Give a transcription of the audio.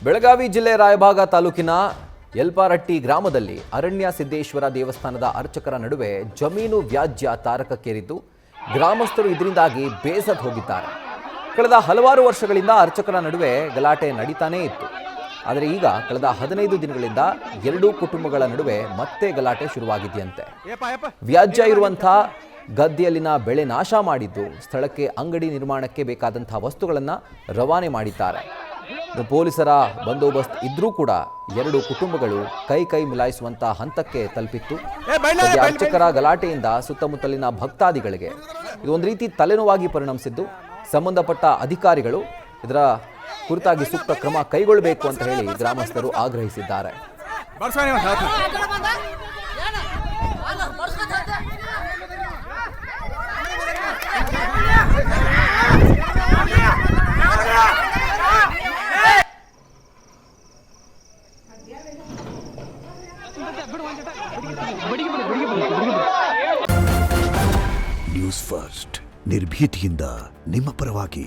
ಬೆಳಗಾವಿ ಜಿಲ್ಲೆ ರಾಯಭಾಗ ತಾಲೂಕಿನ ಯಲ್ಪಾರಟ್ಟಿ ಗ್ರಾಮದಲ್ಲಿ ಅರಣ್ಯ ಸಿದ್ದೇಶ್ವರ ದೇವಸ್ಥಾನದ ಅರ್ಚಕರ ನಡುವೆ ಜಮೀನು ವ್ಯಾಜ್ಯ ತಾರಕಕ್ಕೇರಿದ್ದು ಗ್ರಾಮಸ್ಥರು ಇದರಿಂದಾಗಿ ಬೇಸತ್ತು ಹೋಗಿದ್ದಾರೆ. ಕಳೆದ ಹಲವಾರು ವರ್ಷಗಳಿಂದ ಅರ್ಚಕರ ನಡುವೆ ಗಲಾಟೆ ನಡೀತಾನೇ ಇತ್ತು. ಆದರೆ ಈಗ ಕಳೆದ 15 ದಿನಗಳಿಂದ ಎರಡೂ ಕುಟುಂಬಗಳ ನಡುವೆ ಮತ್ತೆ ಗಲಾಟೆ ಶುರುವಾಗಿದೆಯಂತೆ. ವ್ಯಾಜ್ಯ ಇರುವಂತಹ ಗದ್ದೆಯಲ್ಲಿನ ಬೆಳೆ ನಾಶ ಮಾಡಿದ್ದು ಸ್ಥಳಕ್ಕೆ ಅಂಗಡಿ ನಿರ್ಮಾಣಕ್ಕೆ ಬೇಕಾದಂತಹ ವಸ್ತುಗಳನ್ನು ರವಾನೆ ಮಾಡಿದ್ದಾರೆ. ಪೊಲೀಸರ ಬಂದೋಬಸ್ತ್ ಇದ್ರೂ ಕೂಡ ಎರಡು ಕುಟುಂಬಗಳು ಕೈ ಮಿಲಾಯಿಸುವಂತಹ ಹಂತಕ್ಕೆ ತಲುಪಿತ್ತು. ಅರ್ಚಕರ ಗಲಾಟೆಯಿಂದ ಸುತ್ತಮುತ್ತಲಿನ ಭಕ್ತಾದಿಗಳಿಗೆ ಇದೊಂದು ರೀತಿ ತಲೆನೋವಾಗಿ ಪರಿಣಮಿಸಿದ್ದು ಸಂಬಂಧಪಟ್ಟ ಅಧಿಕಾರಿಗಳು ಇದರ ಕುರಿತಾಗಿ ಸೂಕ್ತ ಕ್ರಮ ಕೈಗೊಳ್ಳಬೇಕು ಅಂತ ಹೇಳಿ ಗ್ರಾಮಸ್ಥರು ಆಗ್ರಹಿಸಿದ್ದಾರೆ. ನ್ಯೂಸ್ ಫಸ್ಟ್ ನಿರ್ಭೀತಿಯಿಂದ ನಿಮ್ಮ ಪರವಾಗಿ.